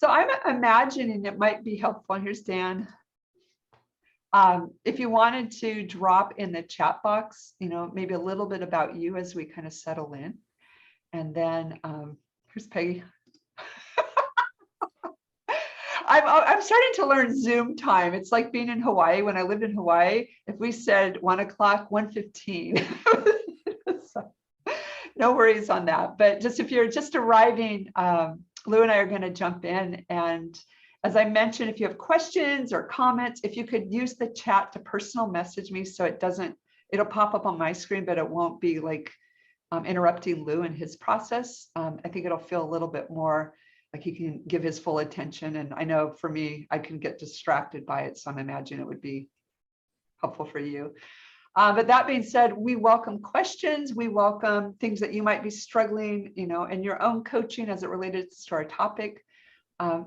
So I'm imagining it might be helpful. And here's Dan. If you wanted to drop in the chat box, maybe a little bit about you as we kind of settle in. And then here's Peggy. I'm starting to learn Zoom time. It's like being in Hawaii. When I lived in Hawaii, if we said 1 o'clock, 1:15. So, no worries on that. But just if you're just arriving, Lou and I are going to jump in. And as I mentioned, if you have questions or comments, if you could use the chat to personal message me so it'll pop up on my screen, but it won't be like interrupting Lou in his process. I think it'll feel a little bit more like he can give his full attention. And I know for me, I can get distracted by it. So I'm imagining it would be helpful for you. But that being said, we welcome questions. We welcome things that you might be struggling, in your own coaching as it related to our topic.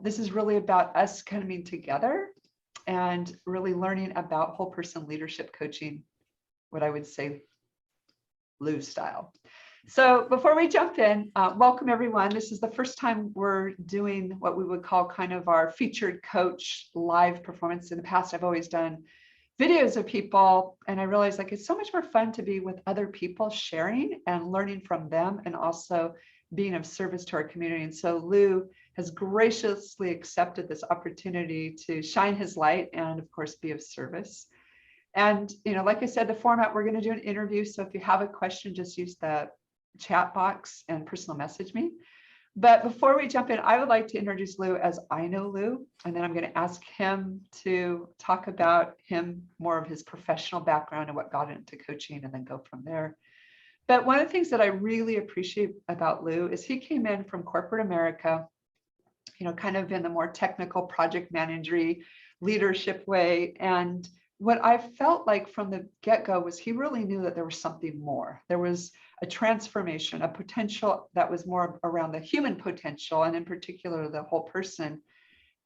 This is really about us coming together and really learning about whole person leadership coaching, what I would say, Lou style. So before we jump in, welcome everyone. This is the first time we're doing what we would call kind of our featured coach live performance. In the past, I've always done videos of people, and I realized it's so much more fun to be with other people sharing and learning from them, and also being of service to our community. And so Lou has graciously accepted this opportunity to shine his light and of course be of service. And like I said, the format, we're going to do an interview. So if you have a question, just use the chat box and personal message me. But before we jump in, I would like to introduce Lou as I know Lou, and then I'm going to ask him to talk about more of his professional background and what got into coaching, and then go from there. But one of the things that I really appreciate about Lou is he came in from corporate America, kind of in the more technical project managery leadership way. And what I felt like from the get-go was he really knew that there was something more. There was a transformation, a potential that was more around the human potential, and in particular, the whole person.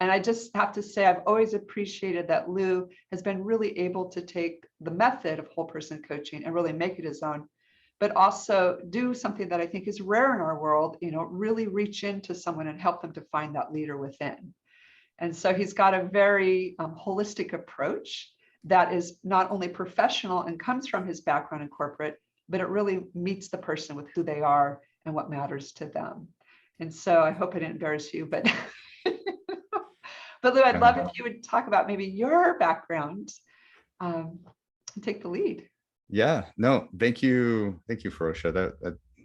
And I just have to say, I've always appreciated that Lou has been really able to take the method of whole person coaching and really make it his own, but also do something that I think is rare in our world, really reach into someone and help them to find that leader within. And so he's got a very holistic approach that is not only professional and comes from his background in corporate, but it really meets the person with who they are and what matters to them. And so I hope I didn't embarrass you, but Lou, I'd love if you would talk about maybe your background and take the lead. Yeah, no, thank you, Feroshia.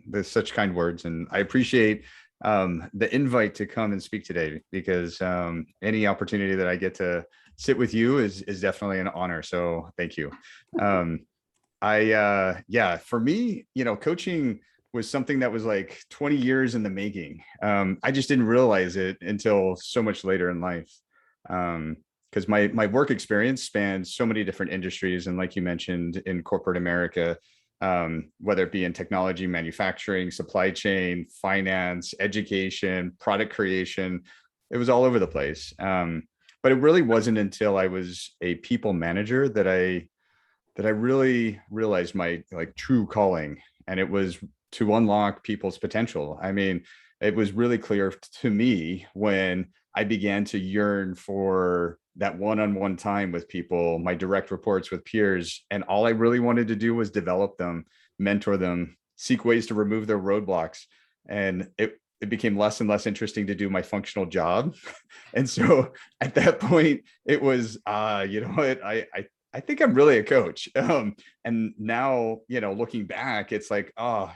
That's such kind words, and I appreciate the invite to come and speak today, because any opportunity that I get to sit with you is definitely an honor. So thank you. For me, coaching was something that was like 20 years in the making. I just didn't realize it until so much later in life. Because my work experience spans so many different industries. And like you mentioned, in corporate America, whether it be in technology, manufacturing, supply chain, finance, education, product creation, it was all over the place. But it really wasn't until I was a people manager that I really realized my true calling, and it was to unlock people's potential. I mean, it was really clear to me when I began to yearn for that one-on-one time with people, my direct reports with peers. And all I really wanted to do was develop them, mentor them, seek ways to remove their roadblocks. And it became less and less interesting to do my functional job. And so at that point, it was, you know what, I think I'm really a coach. And now, looking back, it's like, for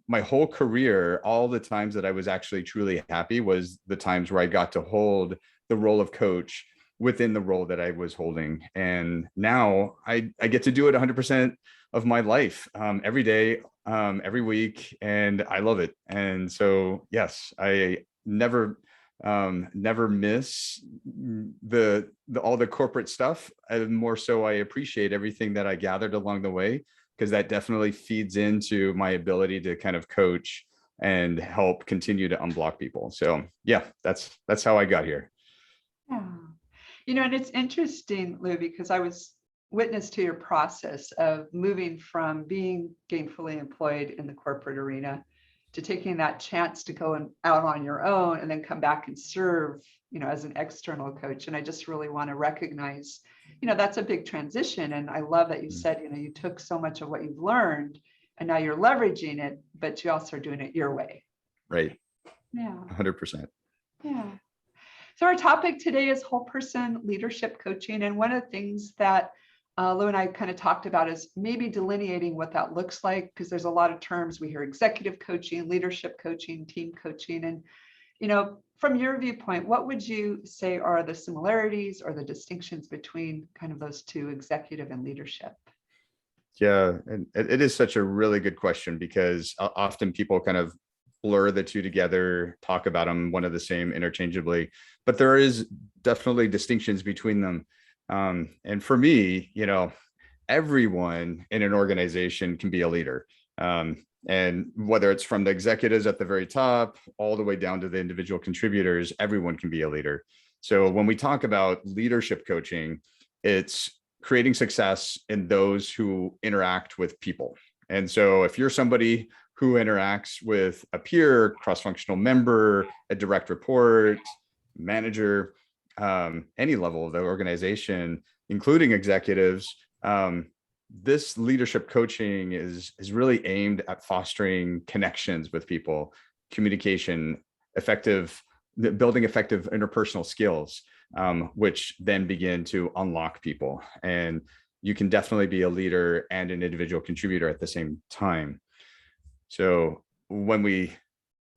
my whole career, all the times that I was actually truly happy was the times where I got to hold the role of coach within the role that I was holding. And now I get to do it 100% of my life, every day, every week, and I love it. And so, yes, I never miss all the corporate stuff. And more so, I appreciate everything that I gathered along the way, because that definitely feeds into my ability to kind of coach and help continue to unblock people. So yeah, that's how I got here. Yeah. And it's interesting, Lou, because I was witness to your process of moving from being gainfully employed in the corporate arena to taking that chance to go out on your own and then come back and serve, as an external coach. And I just really want to recognize, that's a big transition. And I love that you said, you took so much of what you've learned and now you're leveraging it, but you also are doing it your way. Right. Yeah. 100%. Yeah. So our topic today is whole person leadership coaching. And one of the things that Lou and I kind of talked about is maybe delineating what that looks like, because there's a lot of terms. We hear executive coaching, leadership coaching, team coaching. And, from your viewpoint, what would you say are the similarities or the distinctions between kind of those two, executive and leadership? Yeah, and it is such a really good question, because often people kind of blur the two together, talk about them one of the same interchangeably, but there is definitely distinctions between them. And for me, everyone in an organization can be a leader. And whether it's from the executives at the very top, all the way down to the individual contributors, everyone can be a leader. So when we talk about leadership coaching, it's creating success in those who interact with people. And so if you're somebody who interacts with a peer, cross-functional member, a direct report, manager, any level of the organization, including executives, this leadership coaching is really aimed at fostering connections with people, communication, building effective interpersonal skills, which then begin to unlock people. And you can definitely be a leader and an individual contributor at the same time. So when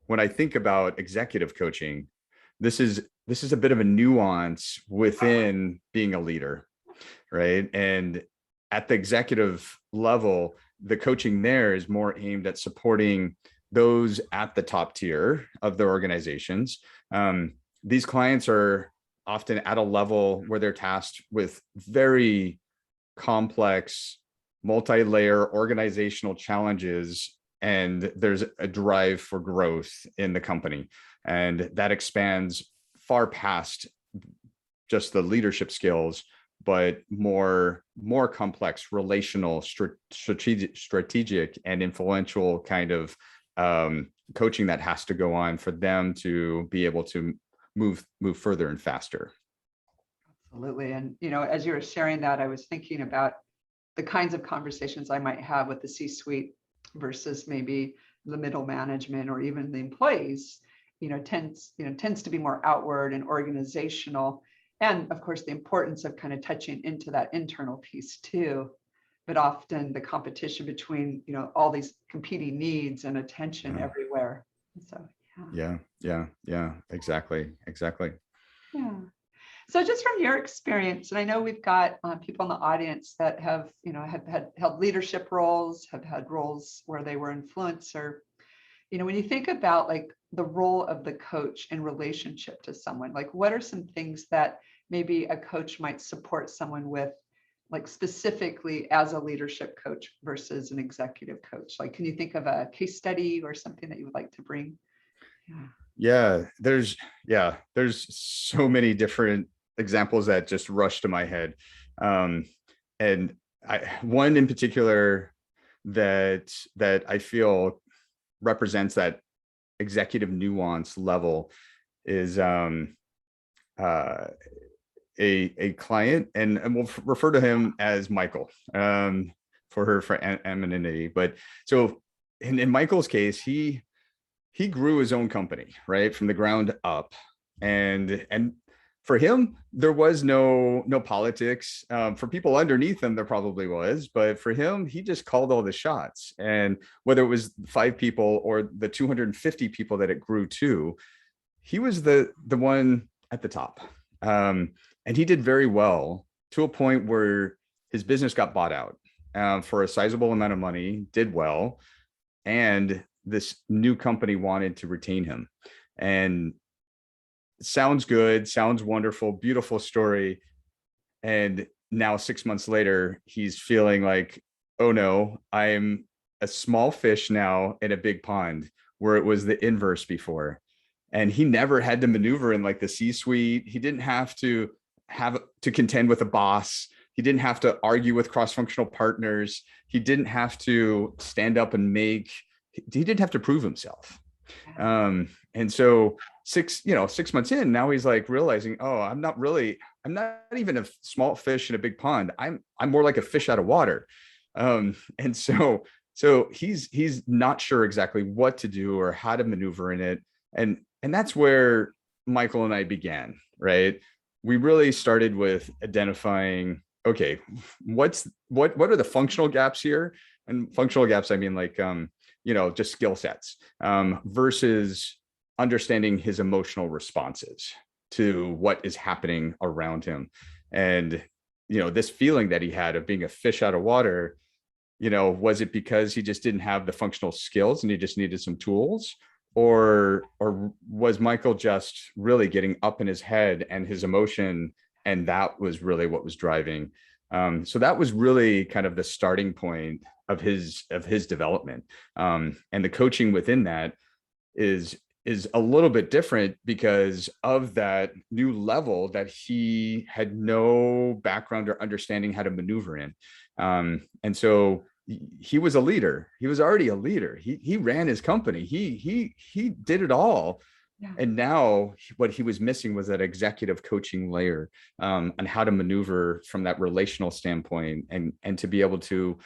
I think about executive coaching, this is a bit of a nuance within being a leader, right? And at the executive level, the coaching there is more aimed at supporting those at the top tier of the organizations. These clients are often at a level where they're tasked with very complex, multi-layer organizational challenges, and there's a drive for growth in the company. And that expands far past just the leadership skills, but more complex, relational, strategic and influential kind of coaching that has to go on for them to be able to move further and faster. Absolutely. And, as you were sharing that, I was thinking about the kinds of conversations I might have with the C-suite versus maybe the middle management or even the employees, tends to be more outward and organizational. And of course, the importance of kind of touching into that internal piece too, but often the competition between, all these competing needs and attention everywhere. So, yeah, exactly. Yeah. So just from your experience, and I know we've got people in the audience that have held leadership roles, have had roles where they were influencer. When you think about like the role of the coach in relationship to someone, like what are some things that maybe a coach might support someone with, like specifically as a leadership coach versus an executive coach? Like, can you think of a case study or something that you would like to bring? Yeah, there's so many different examples that just rush to my head. And one in particular that I feel represents that executive nuance level is a client, and we'll refer to him as Michael for anonymity. But so in Michael's case, he grew his own company right from the ground up, and for him there was no politics. For people underneath him there probably was, but for him he just called all the shots. And whether it was 5 people or the 250 people that it grew to, he was the one at the top. And he did very well to a point where his business got bought out for a sizable amount of money, did well, and this new company wanted to retain him. And sounds good, sounds wonderful, beautiful story. And now 6 months later, he's feeling like, oh no, I'm a small fish now in a big pond, where it was the inverse before. And he never had to maneuver in like the C-suite. He didn't have to contend with a boss. He didn't have to argue with cross-functional partners. He didn't have to stand up and make he didn't have to prove himself. And so 6 months in, now he's like realizing, oh, I'm not even a small fish in a big pond. I'm more like a fish out of water. And so he's not sure exactly what to do or how to maneuver in it. And that's where Michael and I began, right? We really started with identifying, okay, what are the functional gaps here? And functional gaps, I mean, like, just skill sets, versus understanding his emotional responses to what is happening around him. And, this feeling that he had of being a fish out of water, was it because he just didn't have the functional skills and he just needed some tools? Or was Michael just really getting up in his head and his emotion, and that was really what was driving? So that was really kind of the starting point of his development. And the coaching within that is a little bit different because of that new level that he had no background or understanding how to maneuver in. And so he was a leader. He was already a leader. He ran his company. He did it all. Yeah. And now what he was missing was that executive coaching layer, on how to maneuver from that relational standpoint, and to be able to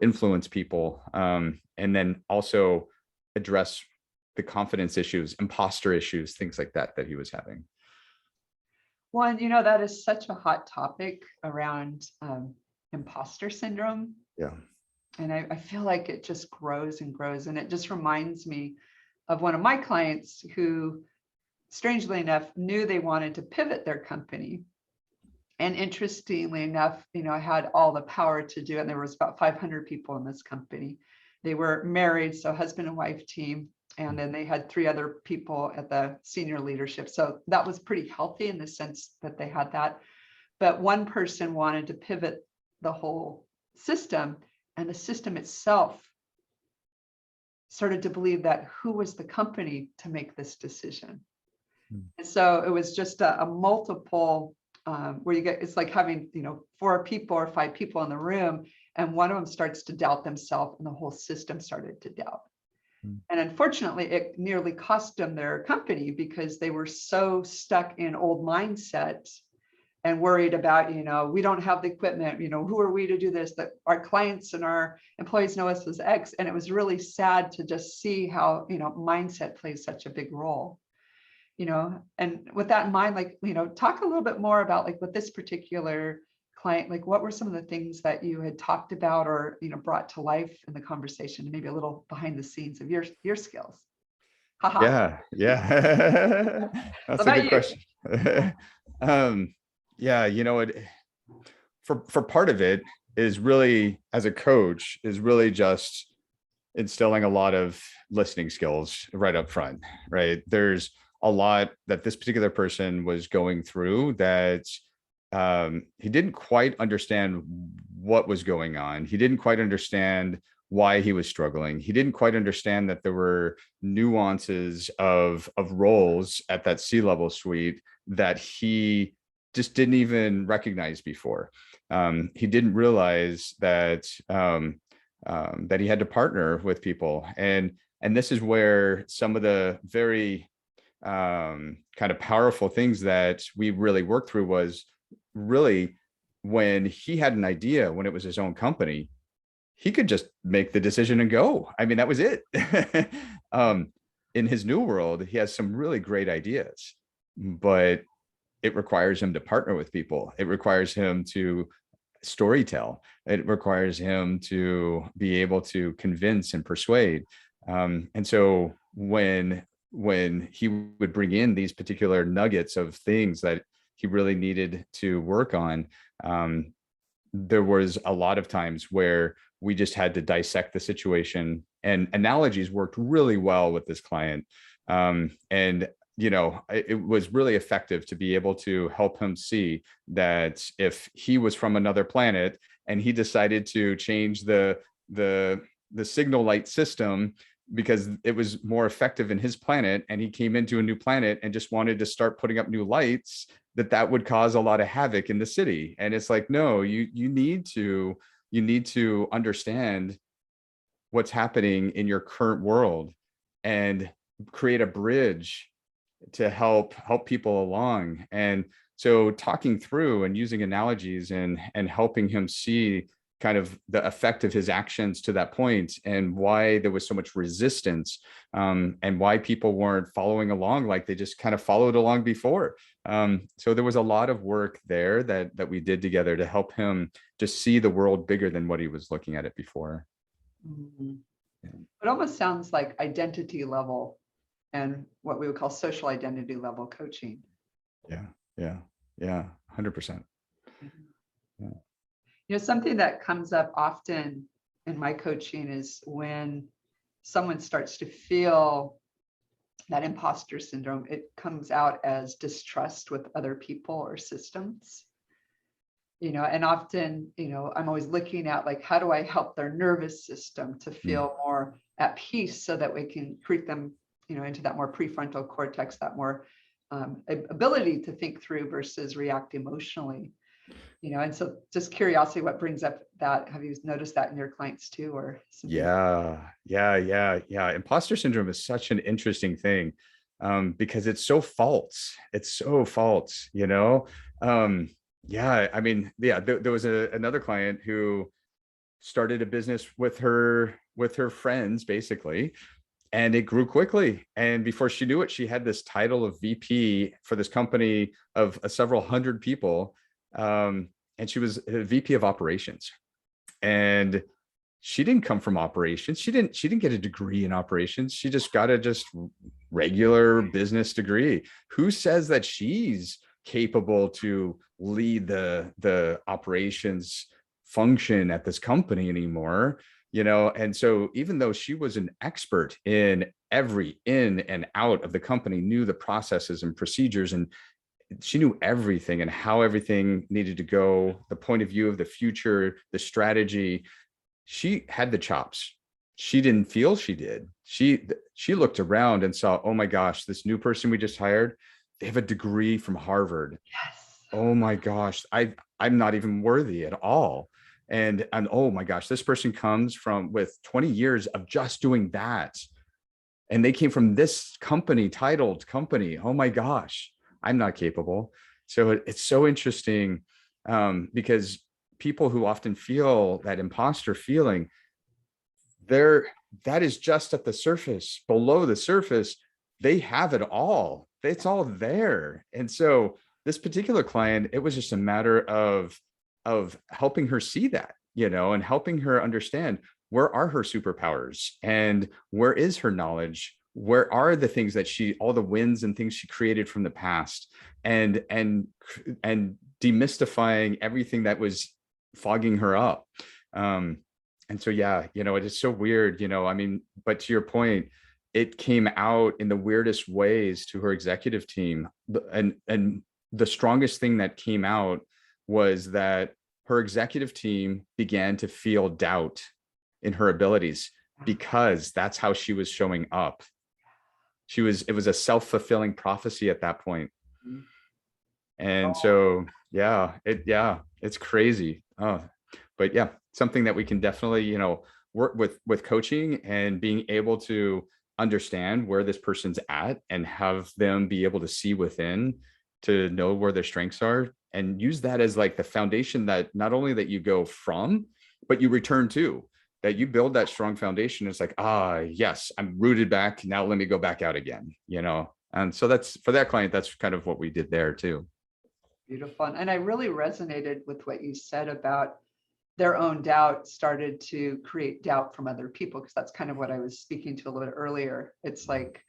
influence people, and then also address the confidence issues, imposter issues, things like that he was having. Well, and that is such a hot topic around imposter syndrome. Yeah. And I feel like it just grows and grows. And it just reminds me of one of my clients who, strangely enough, knew they wanted to pivot their company. And interestingly enough, I had all the power to do it. And there was about 500 people in this company. They were married, so husband and wife team. And then they had 3 other people at the senior leadership. So that was pretty healthy in the sense that they had that. But one person wanted to pivot the whole system, and the system itself started to believe that who was the company to make this decision. And so it was just a multiple, where it's like having 4 people or 5 people in the room, and one of them starts to doubt themselves, and the whole system started to doubt. And unfortunately, it nearly cost them their company because they were so stuck in old mindset and worried about, we don't have the equipment, who are we to do this, that our clients and our employees know us as X. And it was really sad to just see how, mindset plays such a big role, and with that in mind, talk a little bit more about with this particular client, what were some of the things that you had talked about or, brought to life in the conversation, maybe a little behind the scenes of your skills. Yeah. That's a good question. For part of it is really, as a coach, is really just instilling a lot of listening skills right up front, right? There's a lot that this particular person was going through that he didn't quite understand what was going on. He didn't quite understand why he was struggling. He didn't quite understand that there were nuances of roles at that C-level suite that he just didn't even recognize before. He didn't realize that that he had to partner with people, and this is where some of the very kind of powerful things that we really worked through was really when he had an idea, when it was his own company, he could just make the decision and go. I mean, that was it. In his new world, he has some really great ideas, but it requires him to partner with people. It requires him to storytell. It requires him to be able to convince and persuade. And so when he would bring in these particular nuggets of things that he really needed to work on, there was a lot of times where we just had to dissect the situation, and analogies worked really well with this client. And it was really effective to be able to help him see that if he was from another planet and he decided to change the signal light system because it was more effective in his planet, and he came into a new planet and just wanted to start putting up new lights, that would cause a lot of havoc in the city. And it's like, no, you need to understand what's happening in your current world and create a bridge to help people along. And so talking through and using analogies and helping him see kind of the effect of his actions to that point and why there was so much resistance, and why people weren't following along like they just kind of followed along before. So there was a lot of work there that we did together to help him just see the world bigger than what he was looking at it before. Mhm. It almost sounds like identity level and what we would call social identity level coaching. Yeah, 100%. Yeah. Something that comes up often in my coaching is when someone starts to feel that imposter syndrome, it comes out as distrust with other people or systems. And often, I'm always looking at like, how do I help their nervous system to feel more at peace so that we can treat them, into that more prefrontal cortex, that more ability to think through versus react emotionally. And so just curiosity, what brings up that? Have you noticed that in your clients too, or something? Yeah. Imposter syndrome is such an interesting thing, because it's so false. There was another client who started a business with her friends, basically, and it grew quickly. And before she knew it, she had this title of VP for this company of several hundred people. And she was a VP of operations. And she didn't come from operations. She didn't get a degree in operations. She just got a regular business degree. Who says that she's capable to lead the operations function at this company anymore? And so even though she was an expert in every in and out of the company, knew the processes and procedures, and she knew everything and how everything needed to go, the point of view of the future, the strategy, she had the chops. She didn't feel she did. She looked around and saw, oh my gosh, this new person we just hired, they have a degree from Harvard. Yes. Oh my gosh, I'm not even worthy at all. And oh my gosh, this person comes with 20 years of just doing that. And they came from this titled company. Oh my gosh, I'm not capable. So it's so interesting, because people who often feel that imposter feeling, that is just at the surface. Below the surface, they have it all. It's all there. And so this particular client, it was just a matter of helping her see that, and helping her understand, where are her superpowers and where is her knowledge? Where are the things that all the wins and things she created from the past, and demystifying everything that was fogging her up. And so, yeah, it is so weird, but to your point, it came out in the weirdest ways to her executive team. And the strongest thing that came out was that her executive team began to feel doubt in her abilities, because that's how she was showing up. It was a self-fulfilling prophecy at that point. And so, it's crazy. But yeah, something that we can definitely, work with coaching and being able to understand where this person's at and have them be able to see within to know where their strengths are, and use that as like the foundation that not only that you go from, but you return to, that you build that strong foundation. It's like, yes, I'm rooted back. Now let me go back out again, And so that's, for that client, that's kind of what we did there too. Beautiful. And I really resonated with what you said about their own doubt started to create doubt from other people, because that's kind of what I was speaking to a little bit earlier. It's like,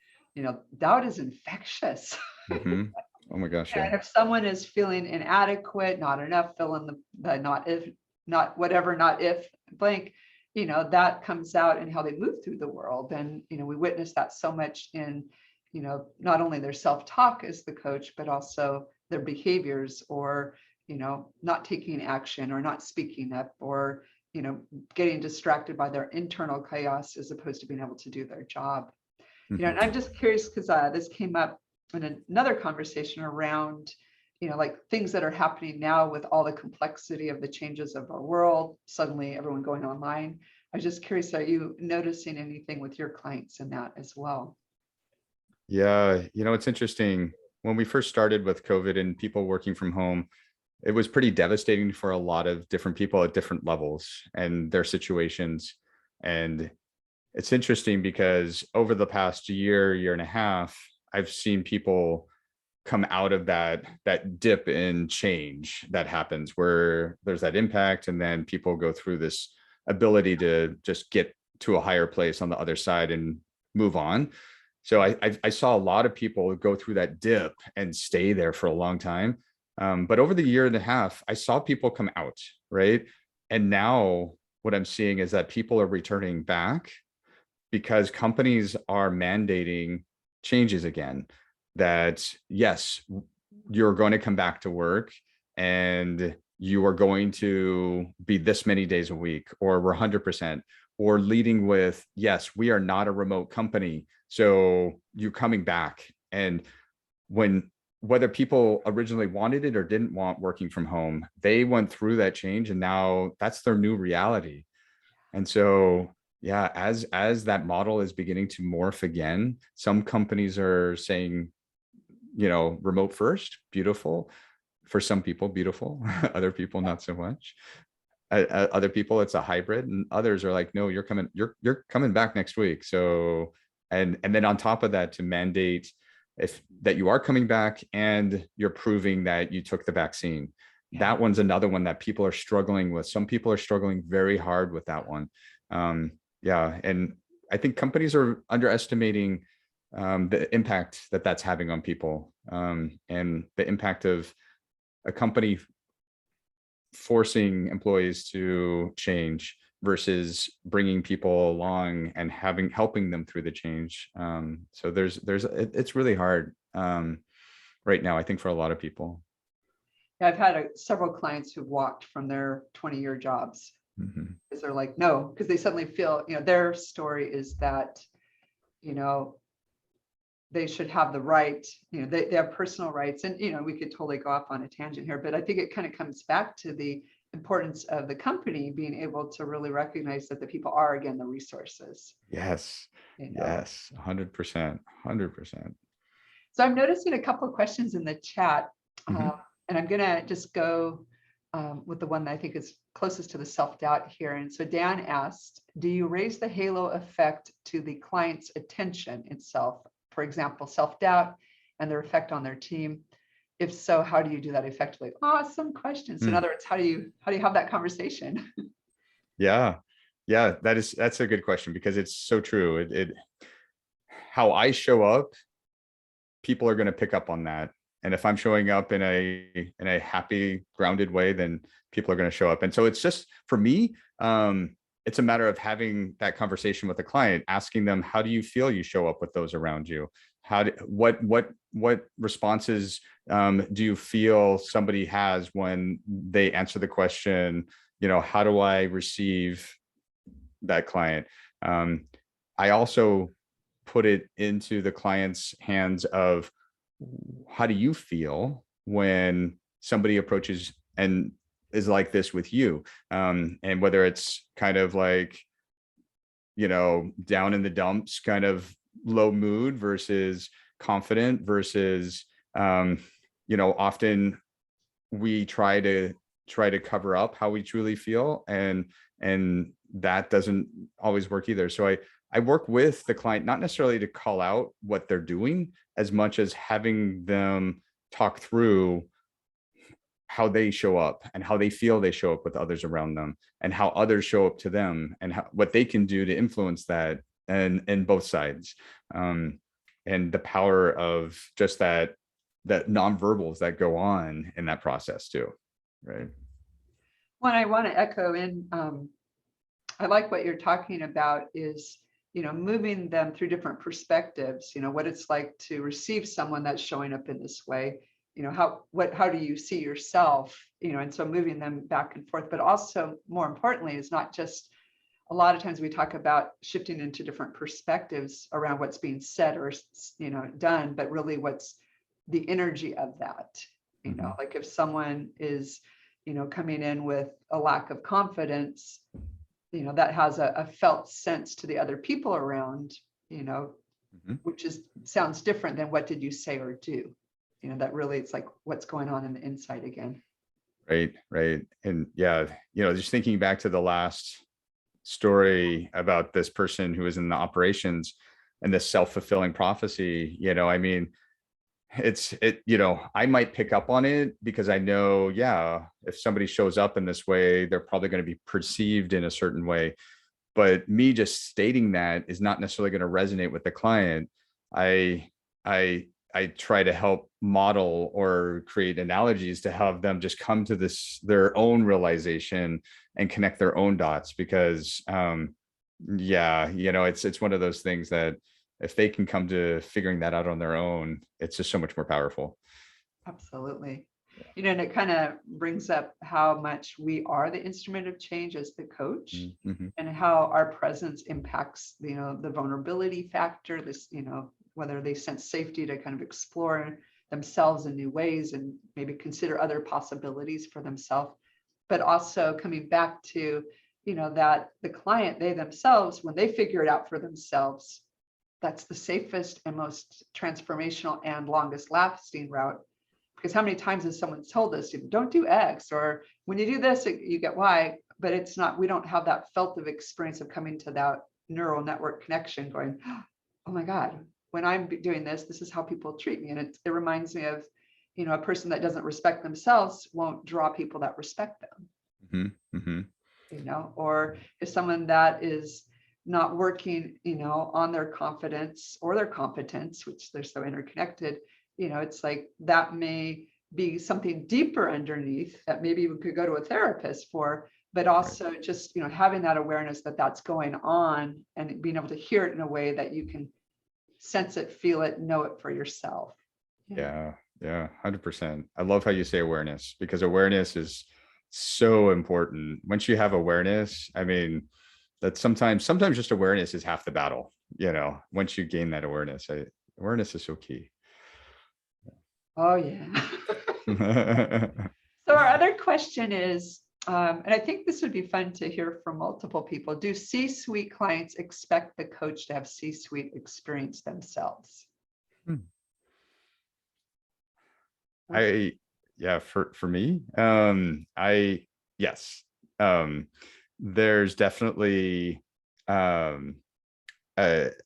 doubt is infectious. Mm-hmm. Oh my gosh. Yeah. And if someone is feeling inadequate, not enough, fill in the not if, not whatever, not if blank, that comes out in how they move through the world. And, we witness that so much in, not only their self-talk as the coach, but also their behaviors, or, not taking action, or not speaking up, or, getting distracted by their internal chaos as opposed to being able to do their job. Mm-hmm. And I'm just curious, because this came up in another conversation around, like things that are happening now with all the complexity of the changes of our world, suddenly everyone going online. was just curious, are you noticing anything with your clients in that as well? Yeah, it's interesting. When we first started with COVID and people working from home, it was pretty devastating for a lot of different people at different levels and their situations. And it's interesting because over the past year and a half, I've seen people come out of that dip in change that happens where there's that impact, and then people go through this ability to just get to a higher place on the other side and move on. So I saw a lot of people go through that dip and stay there for a long time. But over the year and a half, I saw people come out, right? And now what I'm seeing is that people are returning back because companies are mandating changes again. That yes, you're going to come back to work and you are going to be this many days a week, or we're 100%, or leading with, yes, we are not a remote company, so you're coming back. And whether people originally wanted it or didn't want working from home, they went through that change and now that's their new reality. And so, yeah, as that model is beginning to morph again, some companies are saying, remote first, beautiful. For some people, beautiful. Other people, not so much. Other people, it's a hybrid, and others are like, no, you're coming back next week. So, and then on top of that, to mandate that you are coming back and you're proving that you took the vaccine. Yeah. That one's another one that people are struggling with. Some people are struggling very hard with that one. Yeah, and I think companies are underestimating the impact that that's having on people, and the impact of a company forcing employees to change versus bringing people along and helping them through the change. So it's really hard right now, I think, for a lot of people. Yeah, I've had several clients who've walked from their 20-year jobs because they're like, no, because they suddenly feel, their story is that, they should have the right, they have personal rights. And, we could totally go off on a tangent here, but I think it kind of comes back to the importance of the company being able to really recognize that the people are, again, the resources. Yes. Yes. 100%. 100%. So I'm noticing a couple of questions in the chat, and I'm going to just go with the one that I think is closest to the self-doubt here. And so Dan asked, do you raise the halo effect to the client's attention itself? For example, self-doubt and their effect on their team. If so, how do you do that effectively? Awesome questions. In other words, how do you have that conversation? Yeah, that's a good question, because it's so true. How I show up, people are going to pick up on that. And if I'm showing up in a happy, grounded way, then people are going to show up. And so it's just, for me, it's a matter of having that conversation with the client, asking them, how do you feel you show up with those around you? What responses do you feel somebody has when they answer the question, how do I receive that client? I also put it into the client's hands of, how do you feel when somebody approaches and is like this with you? And whether it's kind of like, down in the dumps, kind of low mood versus confident versus, often we try to cover up how we truly feel, and that doesn't always work either. So I work with the client, not necessarily to call out what they're doing, as much as having them talk through how they show up and how they feel they show up with others around them, and how others show up to them, and what they can do to influence that, and both sides, and the power of just that nonverbals that go on in that process too, right? Well, I want to echo in, I like what you're talking about is, moving them through different perspectives, what it's like to receive someone that's showing up in this way, how do you see yourself, and so moving them back and forth. But also, more importantly, is not just, a lot of times we talk about shifting into different perspectives around what's being said or, done, but really what's the energy of that, like if someone is, coming in with a lack of confidence, that has a felt sense to the other people around, which sounds different than what did you say or do, that really it's like what's going on in the inside again. Right. And yeah, just thinking back to the last story about this person who was in the operations and this self-fulfilling prophecy, I mean, I might pick up on it because I know, if somebody shows up in this way, they're probably going to be perceived in a certain way. But me just stating that is not necessarily going to resonate with the client. I try to help model or create analogies to have them just come to their own realization and connect their own dots, because it's one of those things that if they can come to figuring that out on their own, it's just so much more powerful. Absolutely. And it kind of brings up how much we are the instrument of change as the coach, and how our presence impacts, the vulnerability factor, whether they sense safety to kind of explore themselves in new ways and maybe consider other possibilities for themselves, but also coming back to, that the client, they themselves, when they figure it out for themselves, that's the safest and most transformational and longest lasting route. Because how many times has someone told us, don't do X, or when you do this, you get Y, but it's not, we don't have that felt of experience of coming to that neural network connection going, oh my God, when I'm doing this, this is how people treat me. And it reminds me of, a person that doesn't respect themselves won't draw people that respect them. Or if someone that is not working, on their confidence or their competence, which they're so interconnected, it's like that may be something deeper underneath that maybe we could go to a therapist for, but also just, having that awareness that that's going on and being able to hear it in a way that you can sense it, feel it, know it for yourself. Yeah, 100%. I love how you say awareness, because awareness is so important. Once you have awareness, I mean, that sometimes just awareness is half the battle. Once you gain that awareness, awareness is so key. Oh yeah. So our other question is, and I think this would be fun to hear from multiple people. Do C-suite clients expect the coach to have C-suite experience themselves? For me, yes. There's definitely a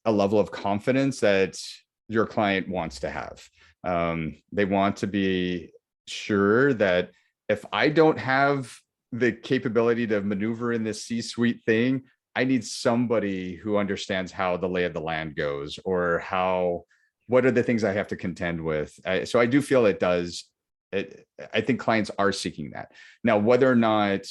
level of confidence that your client wants to have. They want to be sure that if I don't have the capability to maneuver in this C-suite thing, I need somebody who understands how the lay of the land goes, or what are the things I have to contend with. So I do feel it does. I think clients are seeking that. Now, whether or not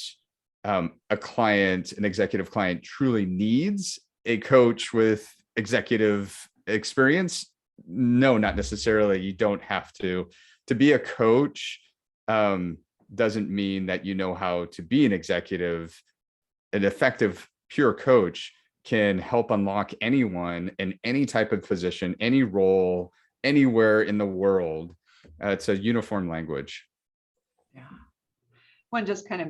an executive client truly needs a coach with executive experience, no, not necessarily. You don't have to be a coach. Doesn't mean that you know how to be an executive. An effective pure coach can help unlock anyone in any type of position, any role, anywhere in the world. It's a uniform language. Yeah. One just kind of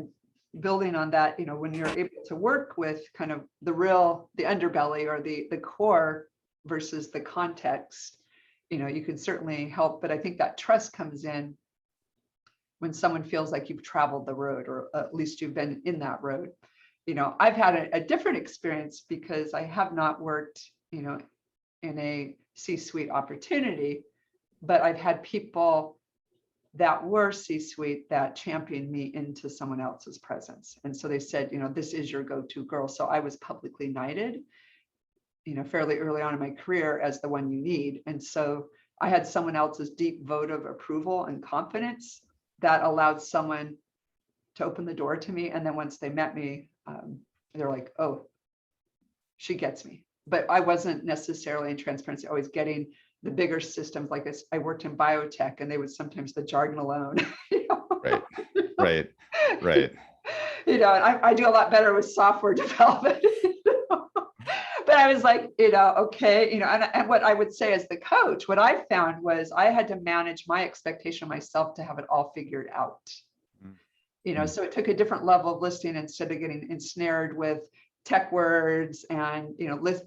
building on that, when you're able to work with kind of the underbelly or the core versus the context, you can certainly help. But I think that trust comes in when someone feels like you've traveled the road, or at least you've been in that road. I've had a different experience because I have not worked, in a C-suite opportunity, but I've had people that were C-suite that championed me into someone else's presence. And so they said, this is your go-to girl. So I was publicly knighted, fairly early on in my career as the one you need. And so I had someone else's deep vote of approval and confidence that allowed someone to open the door to me. And then once they met me, they're like, oh, she gets me. But I wasn't necessarily in transparency always getting the bigger systems. Like this, I worked in biotech, and they would sometimes the jargon alone. Right. And I do a lot better with software development. But I was like, okay, and what I would say as the coach, what I found was I had to manage my expectation of myself to have it all figured out. So it took a different level of listening instead of getting ensnared with, tech words and,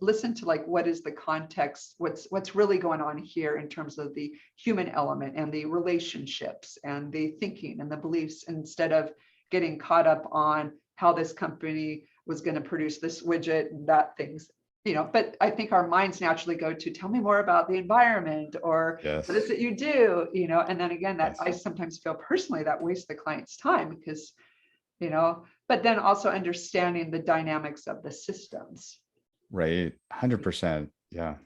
listen to like, what is the context, what's really going on here in terms of the human element and the relationships and the thinking and the beliefs, instead of getting caught up on how this company was going to produce this widget and that things, but I think our minds naturally go to, tell me more about the environment, or Yes. what is it you do, and then again, that Yes. I sometimes feel personally that wastes the client's time, because, but then also understanding the dynamics of the systems. Right. 100%. Yeah.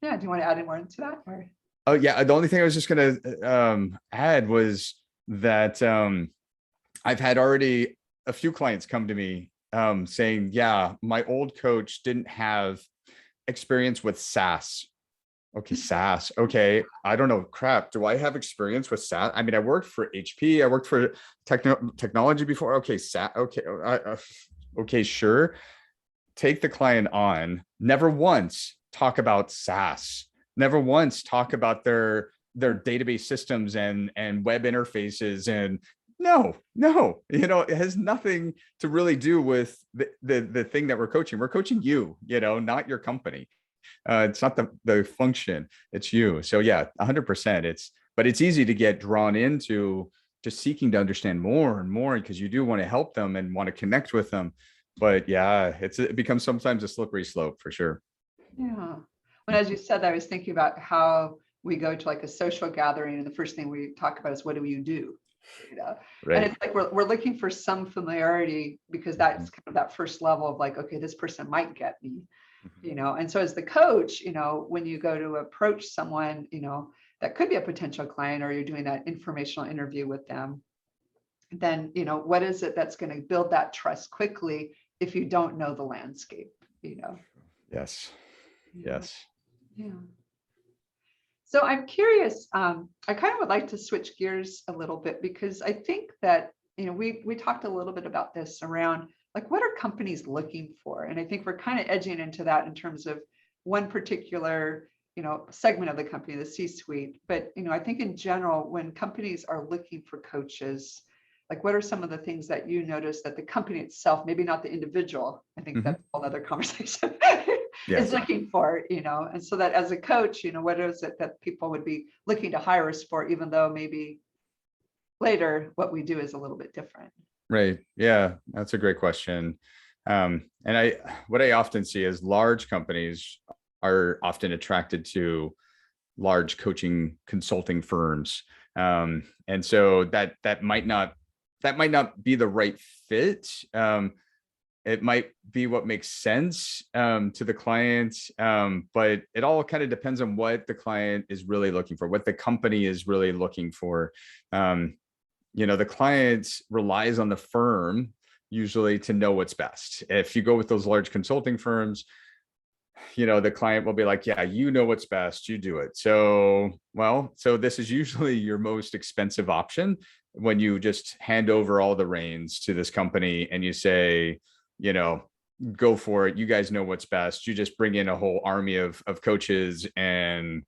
Yeah. Do you want to add any more into that? Or? Oh yeah. The only thing I was just going to add was that I've had already a few clients come to me saying, yeah, my old coach didn't have experience with SaaS. Okay, SaaS. Okay, I don't know. Crap. Do I have experience with SaaS? I mean, I worked for HP. I worked for technology before. Okay, SaaS. Okay, okay, sure. Take the client on. Never once talk about SaaS. Never once talk about their database systems and web interfaces. And no, it has nothing to really do with the thing that we're coaching. We're coaching you, not your company. It's not the function, it's you. So yeah, 100%. But it's easy to get drawn into just seeking to understand more and more, because you do want to help them and want to connect with them. But yeah, it becomes sometimes a slippery slope for sure. Yeah. When, as you said, I was thinking about how we go to like a social gathering, and the first thing we talk about is, what do you do? Right. And it's like we're looking for some familiarity, because that's kind of that first level of like, okay, this person might get me. And so as the coach, when you go to approach someone, that could be a potential client, or you're doing that informational interview with them, then, what is it that's going to build that trust quickly if you don't know the landscape, Yes. Yeah. Yes. Yeah. So I'm curious, I kind of would like to switch gears a little bit, because I think that, we talked a little bit about this around, like, what are companies looking for? And I think we're kind of edging into that in terms of one particular, segment of the company, the C-suite. But, I think in general, when companies are looking for coaches, like, what are some of the things that you notice that the company itself, maybe not the individual, I think that's a whole other conversation, Yes. is looking for, and so that as a coach, what is it that people would be looking to hire us for, even though maybe later what we do is a little bit different. Right. Yeah, that's a great question. And what I often see is large companies are often attracted to large coaching consulting firms. And so that might not be the right fit. It might be what makes sense to the client, but it all kind of depends on what the client is really looking for, what the company is really looking for. The client relies on the firm usually to know what's best. If you go with those large consulting firms, the client will be like, yeah, you know what's best, you do it. So this is usually your most expensive option when you just hand over all the reins to this company and you say, go for it. You guys know what's best. You just bring in a whole army of coaches and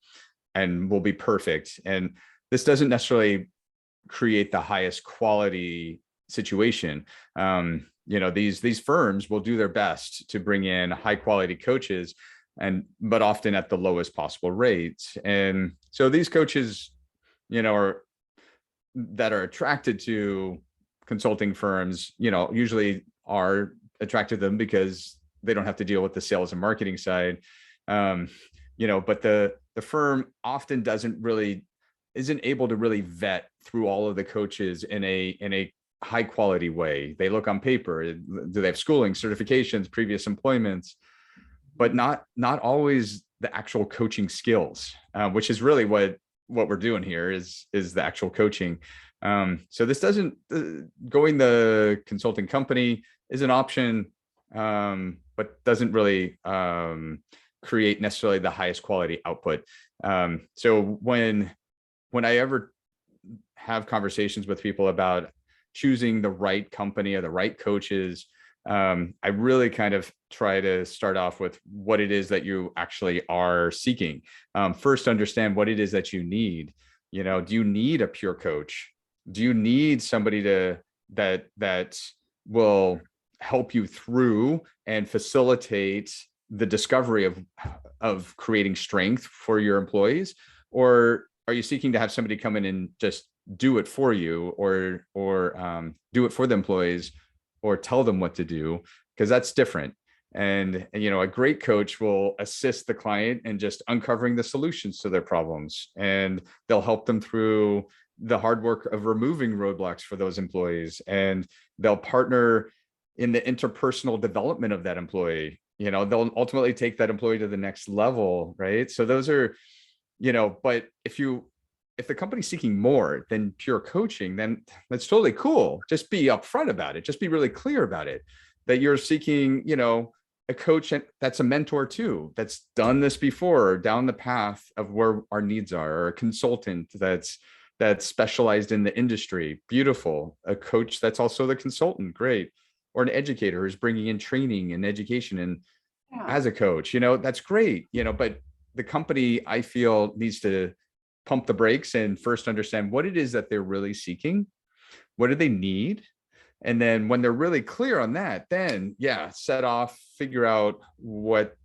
we'll be perfect. And this doesn't necessarily create the highest quality situation. These firms will do their best to bring in high quality coaches, but often at the lowest possible rates. And so these coaches, that are attracted to consulting firms, usually are attracted to them because they don't have to deal with the sales and marketing side. But the firm often isn't able to really vet through all of the coaches in a high quality way. They look on paper. Do they have schooling, certifications, previous employments, but not always the actual coaching skills, which is really what we're doing here is the actual coaching. So this doesn't going the consulting company is an option, but doesn't really create necessarily the highest quality output. So when I ever have conversations with people about choosing the right company or the right coaches, I really kind of try to start off with what it is that you actually are seeking. First, understand what it is that you need. Do you need a pure coach? Do you need somebody that will help you through and facilitate the discovery of creating strength for your employees? Or are you seeking to have somebody come in and just do it for you, or do it for the employees, or tell them what to do? Because that's different. And a great coach will assist the client in just uncovering the solutions to their problems, and they'll help them through the hard work of removing roadblocks for those employees, and they'll partner in the interpersonal development of that employee. They'll ultimately take that employee to the next level, right? So those are, but if the company's seeking more than pure coaching, then that's totally cool. Just be upfront about it. Just be really clear about it, that you're seeking, a coach that's a mentor too, that's done this before, down the path of where our needs are, or a consultant that's specialized in the industry. Beautiful. A coach that's also the consultant. Great. Or an educator who's bringing in training and education and as a coach, that's great, but the company, I feel, needs to pump the brakes and first understand what it is that they're really seeking. What do they need? And then when they're really clear on that, then set off, figure out what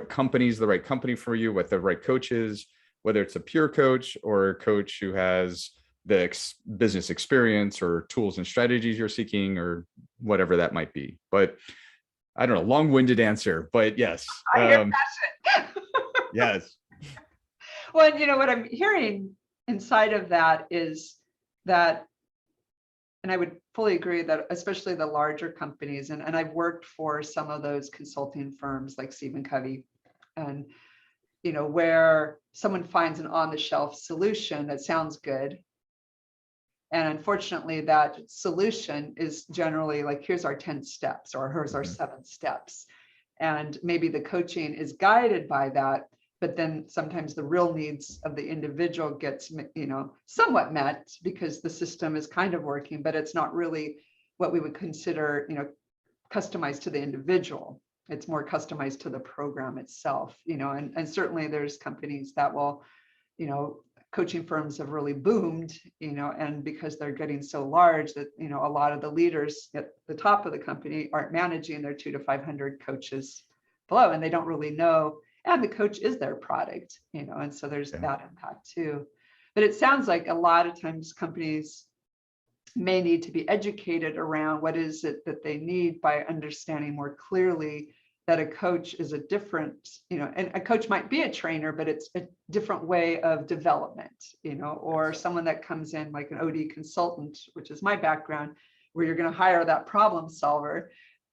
company is the right company for you, what the right coach is, whether it's a pure coach or a coach who has the business experience or tools and strategies you're seeking, or whatever that might be. But I don't know, long-winded answer, but yes. I hear passion. Yes. Well, what I'm hearing inside of that is that, and I would fully agree that especially the larger companies, and I've worked for some of those consulting firms like Stephen Covey, and where someone finds an on-the-shelf solution that sounds good. And unfortunately, that solution is generally like, here's our 10 steps, or here's our 7 steps. And maybe the coaching is guided by that, but then sometimes the real needs of the individual gets, somewhat met, because the system is kind of working, but it's not really what we would consider, customized to the individual. It's more customized to the program itself, and certainly there's companies that will, coaching firms have really boomed, and because they're getting so large that, a lot of the leaders at the top of the company aren't managing their 200 to 500 coaches below, and they don't really know, and the coach is their product, and so there's that impact too. But it sounds like a lot of times companies may need to be educated around what is it that they need, by understanding more clearly that a coach is a different, and a coach might be a trainer, but it's a different way of development, or someone that comes in like an OD consultant, which is my background, where you're going to hire that problem solver,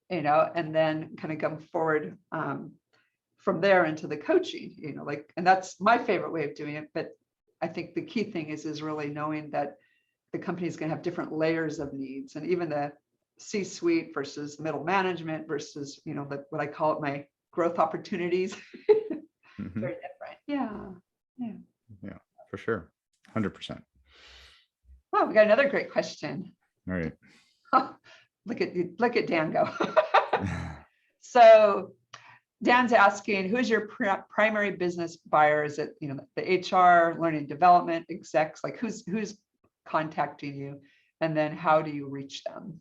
and then kind of come forward from there into the coaching, and that's my favorite way of doing it. But I think the key thing is really knowing that the company is going to have different layers of needs, and even the C-suite versus middle management versus, what I call it, my growth opportunities. Very different. Yeah, for sure. 100%. Oh, we got another great question. All right. Look at Dan go. So Dan's asking, who's your primary business buyer? Is it, the HR, learning development, execs, like who's contacting you, and then how do you reach them?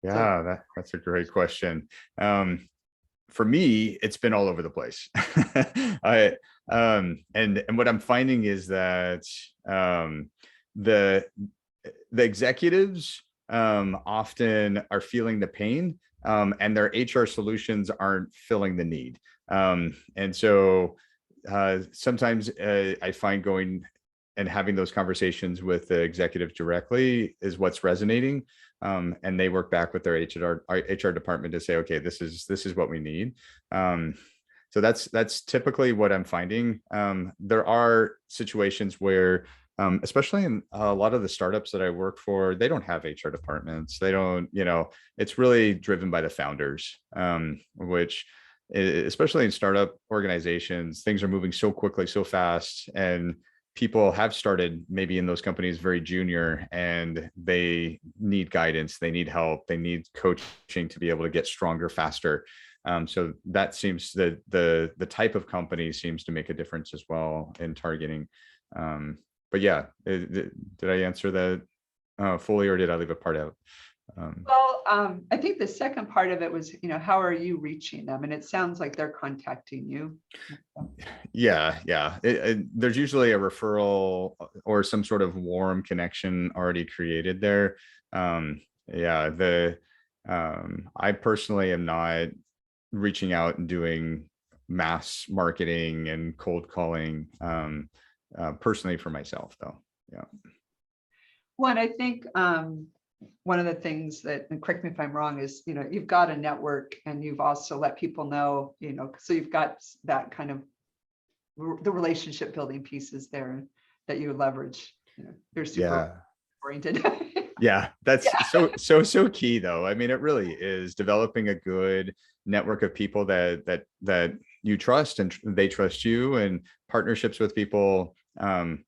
Yeah, that's a great question. For me, it's been all over the place. And what I'm finding is that the executives often are feeling the pain, and their HR solutions aren't filling the need. And so sometimes I find going and having those conversations with the executives directly is what's resonating. And they work back with their HR department to say, okay, this is what we need. So that's typically what I'm finding. There are situations where, especially in a lot of the startups that I work for, they don't have HR departments. They don't, it's really driven by the founders, which, especially in startup organizations, things are moving so quickly, so fast, and people have started maybe in those companies very junior, and they need guidance, they need help, they need coaching to be able to get stronger faster. So that seems the type of company seems to make a difference as well in targeting. But yeah, did I answer that fully, or did I leave a part out? Well, I think the second part of it was, how are you reaching them? And it sounds like they're contacting you. Yeah. There's usually a referral or some sort of warm connection already created there. Yeah, I personally am not reaching out and doing mass marketing and cold calling personally for myself, though. Yeah. One, I think one of the things that, and correct me if I'm wrong, is, you've got a network and you've also let people know, so you've got that kind of the relationship building pieces there that you leverage. You're super Yeah. oriented. Yeah, that's Yeah. so key, though. I mean, it really is developing a good network of people that you trust and they trust you, and partnerships with people, and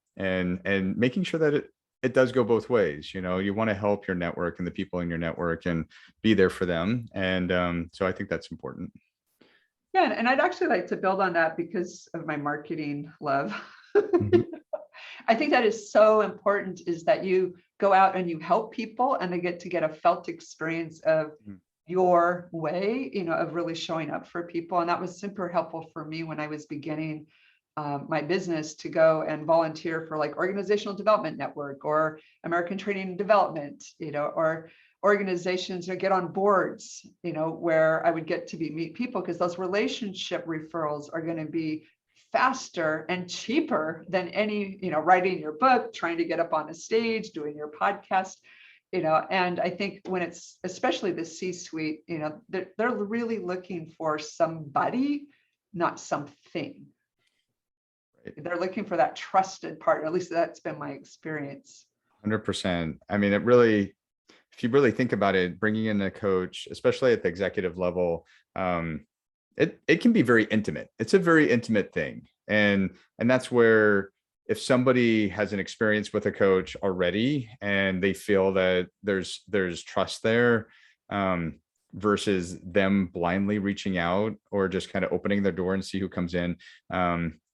making sure that it does go both ways. You want to help your network and the people in your network and be there for them. And so I think that's important. Yeah, and I'd actually like to build on that because of my marketing love. Mhm. I think that is so important, is that you go out and you help people and they get to get a felt experience of your way, of really showing up for people. And that was super helpful for me when I was beginning my business, to go and volunteer for like Organizational Development Network or American Training and Development, or organizations, get on boards, where I would get to meet people, because those relationship referrals are going to be faster and cheaper than any, writing your book, trying to get up on a stage, doing your podcast, and I think when it's especially the C-suite, they're really looking for somebody, not something. Right. They're looking for that trusted partner. At least that's been my experience. 100%. I mean, it really, if you really think about it, bringing in a coach, especially at the executive level, it can be very intimate. It's a very intimate thing. And that's where, if somebody has an experience with a coach already and they feel that there's trust there, versus them blindly reaching out or just kind of opening their door and see who comes in.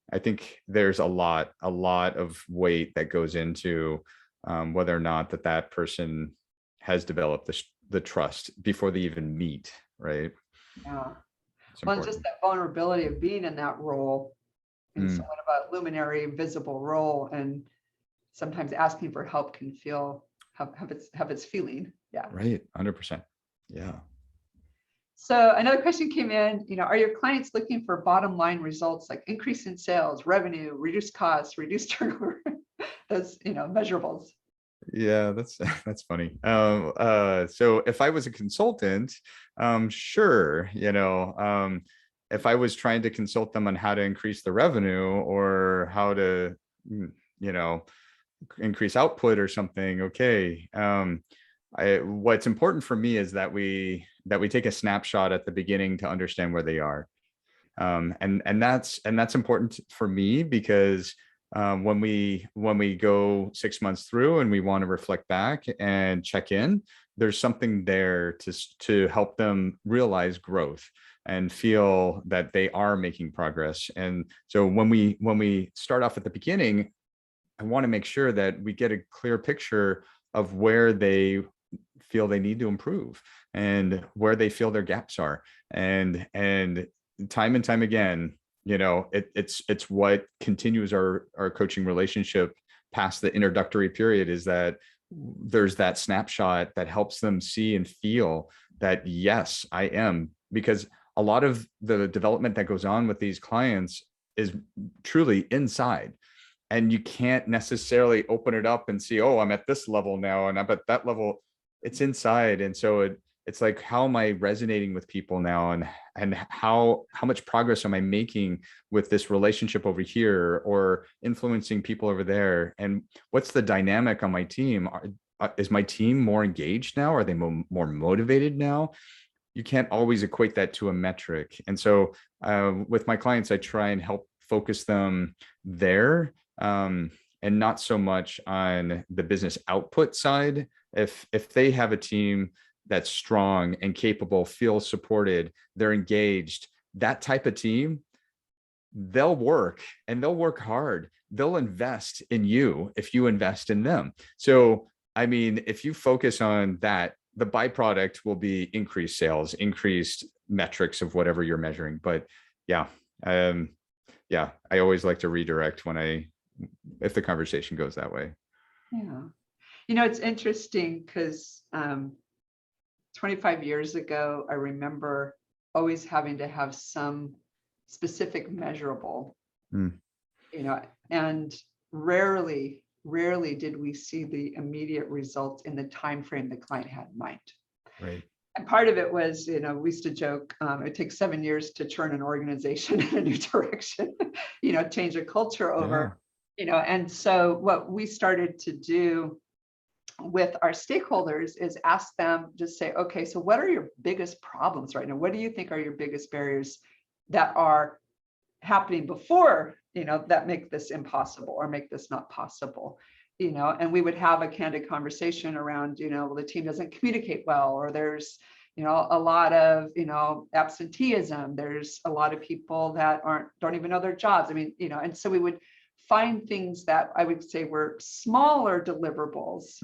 I think there's a lot of weight that goes into whether or not that person has developed the trust before they even meet, right? Yeah. It's Well, and just important. that vulnerability of being in that role, in Mm, somewhat of a luminary, visible role, and sometimes asking for help can have its feeling. Yeah. right. 100%. Yeah. So another question came in, are your clients looking for bottom line results like increase in sales, revenue, reduced costs, reduced turnover? Those, measurables. Yeah, that's funny. So if I was a consultant, sure, if I was trying to consult them on how to increase the revenue or how to, you know, increase output or something, okay. What's important for me is that we take a snapshot at the beginning to understand where they are. And that's important for me because when we go 6 months through and we want to reflect back and check in, there's something there to help them realize growth and feel that they are making progress. And so when we start off at the beginning, I want to make sure that we get a clear picture of where they feel they need to improve and where they feel their gaps are. And time and time again, it's what continues our coaching relationship past the introductory period, is that there's that snapshot that helps them see and feel that, yes, I am. Because a lot of the development that goes on with these clients is truly inside, and you can't necessarily open it up and see, oh, I'm at this level now and I'm at that level. It's inside. And so it's like, how am I resonating with people now, and how much progress am I making with this relationship over here or influencing people over there? And what's the dynamic on my team? Is my team more engaged now? Are they more motivated now? You can't always equate that to a metric. And so with my clients, I try and help focus them there, and not so much on the business output side. If they have a team that's strong and capable, feels supported, they're engaged, that type of team, they'll work hard. They'll invest in you if you invest in them. So, I mean, if you focus on that, the byproduct will be increased sales, increased metrics of whatever you're measuring. But yeah, yeah, I always like to redirect if the conversation goes that way. Yeah. It's interesting because 25 years ago, I remember always having to have some specific measurable, and rarely did we see the immediate results in the time frame the client had in mind. Right. And part of it was, we used to joke, it takes 7 years to turn an organization in a new direction, change a culture over, and so what we started to do with our stakeholders is ask them, just say, okay, so what are your biggest problems right now? What do you think are your biggest barriers that are happening before, that make this impossible or make this not possible? And we would have a candid conversation around, well, the team doesn't communicate well, or there's, a lot of, absenteeism. There's a lot of people that don't even know their jobs. I mean, and so we would find things that I would say were smaller deliverables,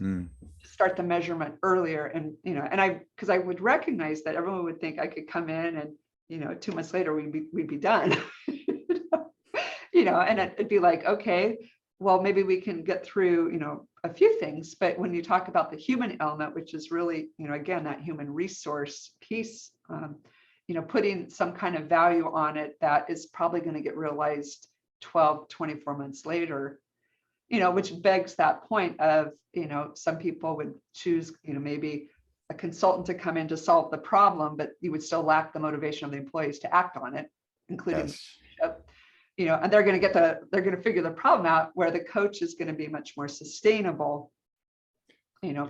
start the measurement earlier. And, because I would recognize that everyone would think I could come in and, 2 months later, we'd be done, and it'd be like, okay, well, maybe we can get through, a few things. But when you talk about the human element, which is really, again, that human resource piece, putting some kind of value on it that is probably going to get realized 12, 24 months later, which begs that point of, some people would choose, maybe a consultant to come in to solve the problem, but you would still lack the motivation of the employees to act on it, including, and they're going to figure the problem out, where the coach is going to be much more sustainable, and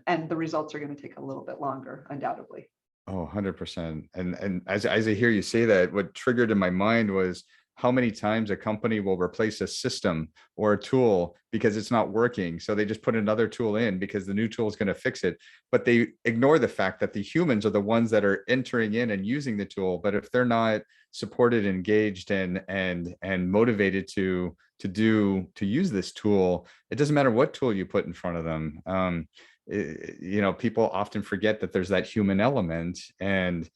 the results are going to take a little bit longer, undoubtedly. Oh, 100%. And as I hear you say that, what triggered in my mind was how many times a company will replace a system or a tool because it's not working. So they just put another tool in because the new tool is going to fix it. But they ignore the fact that the humans are the ones that are entering in and using the tool. But if they're not supported, engaged, and motivated to use this tool, it doesn't matter what tool you put in front of them. People often forget that there's that human element, and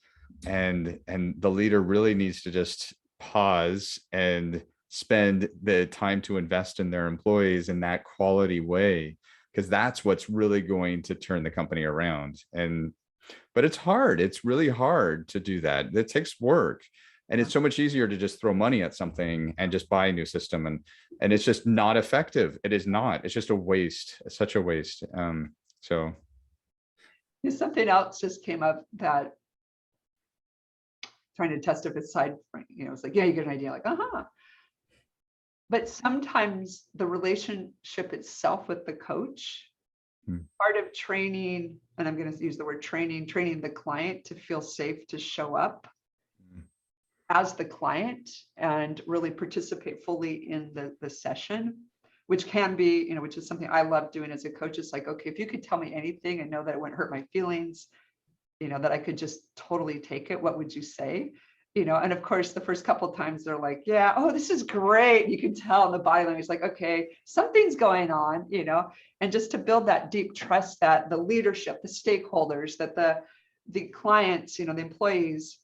the leader really needs to just pause and spend the time to invest in their employees in that quality way, because that's what's really going to turn the company around. But it's hard. It's really hard to do that. It takes work. And it's so much easier to just throw money at something and just buy a new system. And it's just not effective. It is not. It's just a waste. It's such a waste. So something else just came up that trying to test if it's side, it's like, yeah, you get an idea, like, but sometimes the relationship itself with the coach, part of training, and I'm going to use the word training the client to feel safe to show up as the client and really participate fully in the session, which can be, which is something I love doing as a coach. It's like, okay, if you could tell me anything and know that it wouldn't hurt my feelings, that I could just totally take it, what would you say? And of course, the first couple of times they're like, yeah, oh, this is great. You can tell in the body language, like, okay, something's going on, and just to build that deep trust that the leadership, the stakeholders, that the clients, the employees,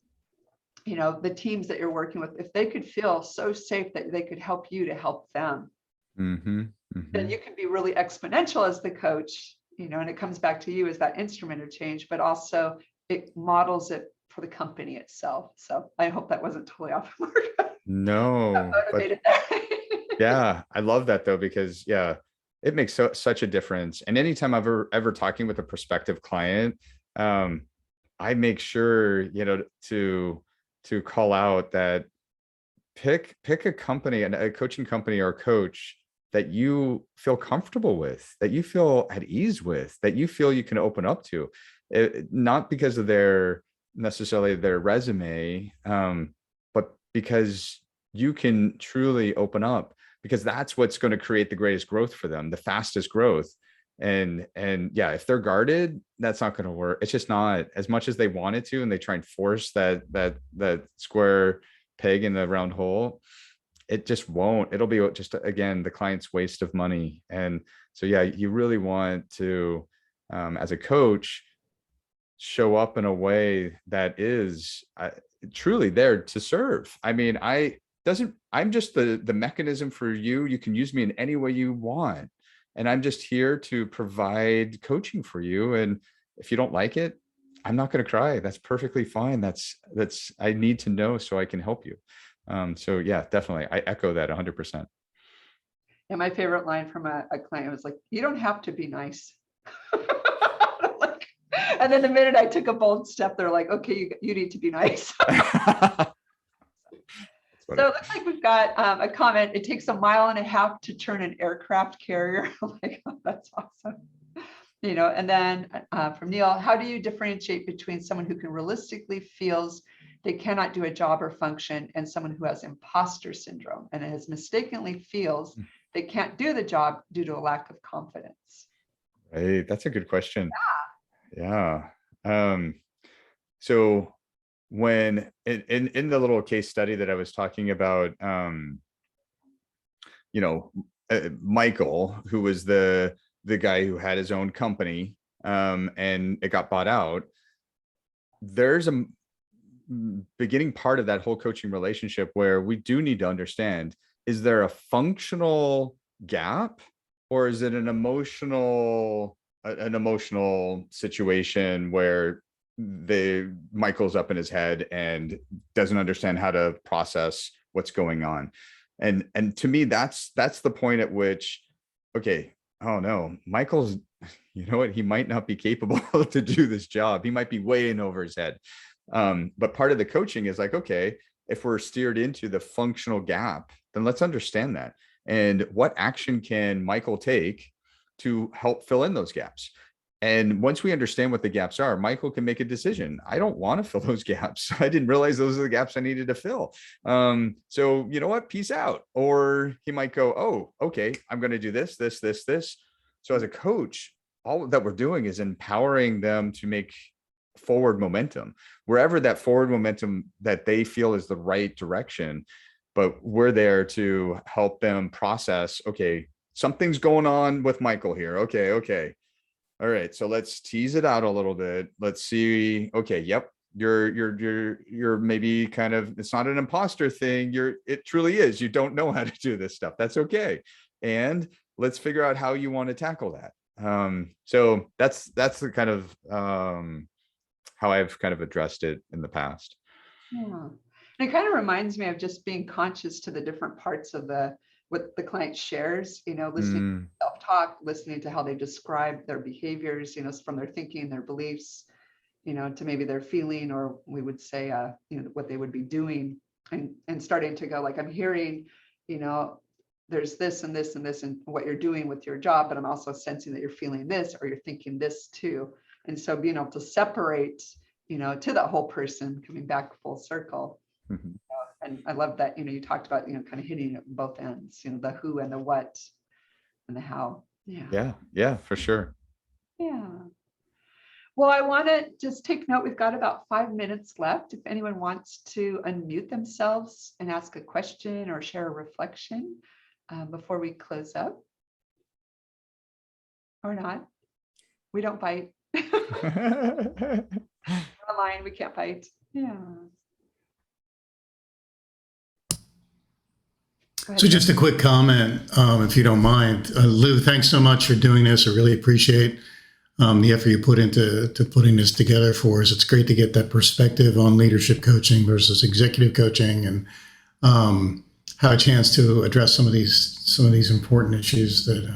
the teams that you're working with, if they could feel so safe that they could help you to help them, then you can be really exponential as the coach, and it comes back to you as that instrument of change, but also it models it for the company itself. So I hope that wasn't totally off the mark. No, but yeah, I love that though, because it makes such a difference. And anytime I'm ever talking with a prospective client, I make sure, to call out that pick a company and a coaching company or coach that you feel comfortable with, that you feel at ease with, that you feel you can open up to, not because of necessarily their resume, but because you can truly open up, because that's what's going to create the greatest growth for them, the fastest growth. And yeah, if they're guarded, that's not going to work. It's just not, as much as they want it to, and they try and force that square peg in the round hole, it just won't. It'll be just, again, the client's waste of money. And so, yeah, you really want to as a coach, show up in a way that is truly there to serve. I mean, I'm just the mechanism for you. You can use me in any way you want. And I'm just here to provide coaching for you. And if you don't like it, I'm not going to cry. That's perfectly fine. I need to know so I can help you. So yeah, definitely. I echo that 100%. And my favorite line from a client was like, you don't have to be nice. And then the minute I took a bold step, they're like, okay, you need to be nice. So it looks like we've got a comment. It takes 1.5 miles to turn an aircraft carrier. Like, oh, that's awesome. You know, and then from Neil, how do you differentiate between someone who can realistically feels they cannot do a job or function and someone who has imposter syndrome and has mistakenly feels they can't do the job due to a lack of confidence? Hey, that's a good question. Yeah. So when in the little case study that I was talking about, Michael, who was the guy who had his own company, and it got bought out, there's a beginning part of that whole coaching relationship where we do need to understand, is there a functional gap, or is it an emotional situation where Michael's up in his head and doesn't understand how to process what's going on? And to me, that's the point at which, okay, oh no, Michael's, you know what, he might not be capable to do this job. He might be way in over his head. But part of the coaching is like, okay, if we're steered into the functional gap, then let's understand that. And what action can Michael take to help fill in those gaps? And once we understand what the gaps are, Michael can make a decision. I don't want to fill those gaps. I didn't realize those are the gaps I needed to fill. So you know what, peace out. Or he might go, oh, okay, I'm going to do this. So as a coach, all that we're doing is empowering them to make forward momentum, wherever that forward momentum that they feel is the right direction. But we're there to help them process, okay, something's going on with Michael here. Okay. All right, so let's tease it out a little bit. Let's see. Okay, yep, you're maybe kind of, it's not an imposter thing. It truly is. You don't know how to do this stuff. That's okay. And let's figure out how you want to tackle that. So that's the kind of how I've kind of addressed it in the past. Yeah, and it kind of reminds me of just being conscious to the different parts of what the client shares, you know, listening to self-talk, listening to how they describe their behaviors, you know, from their thinking, their beliefs, you know, to maybe their feeling, or we would say, you know, what they would be doing, and starting to go like, I'm hearing, you know, there's this and this and this and what you're doing with your job, but I'm also sensing that you're feeling this or you're thinking this too. And so being able to separate, you know, to that whole person, coming back full circle. Mm-hmm. And I love that, you know, you talked about, you know, kind of hitting it both ends, you know, the who and the what and the how. Yeah, for sure. Yeah. Well, I want to just take note. We've got about 5 minutes left. If anyone wants to unmute themselves and ask a question or share a reflection before we close up. Or not. We don't bite. Online, we can't bite. Yeah. So just a quick comment, if you don't mind. Lou, thanks so much for doing this. I really appreciate the effort you put into putting this together for us. It's great to get that perspective on leadership coaching versus executive coaching, and have a chance to address some of these important issues that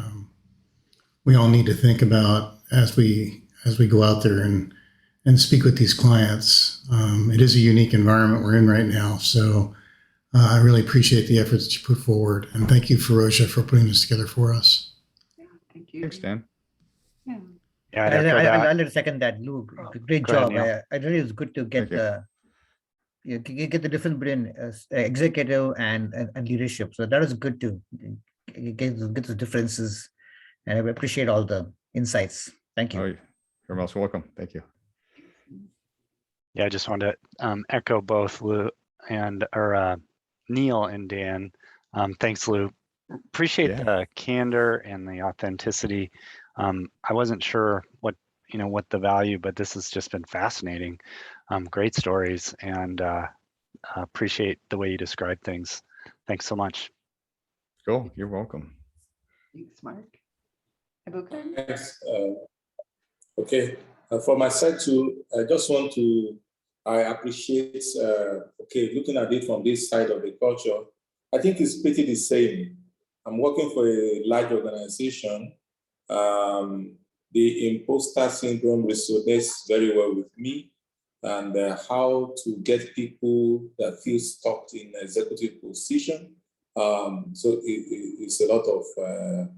we all need to think about as we go out there and speak with these clients. It is a unique environment we're in right now, so I really appreciate the efforts that you put forward, and thank you, Feroshia, for putting this together for us. Yeah, thank you. Thanks, Dan. Yeah. Yeah, I'll second that, Lou. Great job. Neil. I really, it's good to get you get the difference between executive and leadership. So that is good to get the differences, and I appreciate all the insights. Thank you. Oh, you're most welcome. Thank you. Yeah, I just wanted to echo both Lou and Neil and Dan. Thanks, Lou. Appreciate the candor and the authenticity. I wasn't sure what what the value, but this has just been fascinating. Great stories, and appreciate the way you describe things. Thanks so much. Cool. You're welcome. Thanks, Mark. Ebuka? Thanks. Okay, for my side too, I appreciate, looking at it from this side of the culture, I think it's pretty the same. I'm working for a large organization. The imposter syndrome resonates very well with me, and how to get people that feel stuck in executive position. So it's a lot of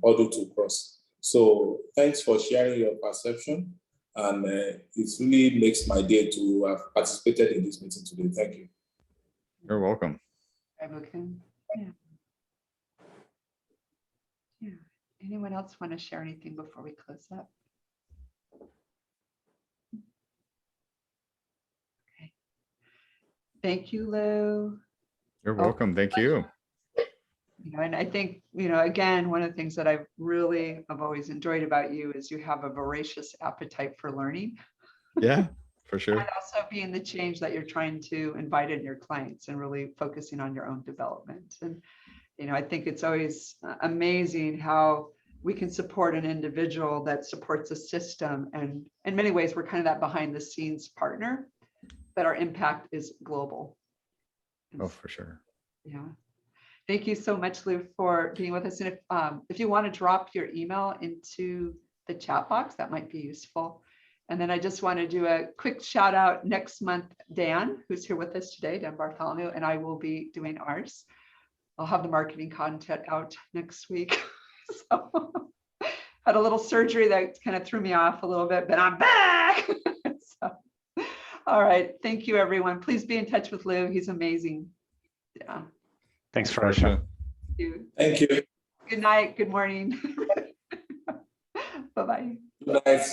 hurdle to cross. So thanks for sharing your perception, and it really makes my day to have participated in this meeting today. Thank you. You're welcome. Ebuka? Yeah. Anyone else want to share anything before we close up? Okay. Thank you, Lou. You're welcome. Thank you. And I think, again, one of the things that I've always enjoyed about you is you have a voracious appetite for learning. Yeah, for sure. And also being the change that you're trying to invite in your clients and really focusing on your own development. And, I think it's always amazing how we can support an individual that supports a system. And in many ways, we're kind of that behind the scenes partner, but our impact is global. Oh, for sure. Yeah. Thank you so much, Lou, for being with us. And if you want to drop your email into the chat box, that might be useful. And then I just want to do a quick shout out next month. Dan, who's here with us today, Dan Bartholomew, and I will be doing ours. I'll have the marketing content out next week. So had a little surgery that kind of threw me off a little bit, but I'm back. So, all right. Thank you, everyone. Please be in touch with Lou. He's amazing. Yeah. Thanks, Feroshia. Thank you. Good night. Good morning. Bye-bye. Good night.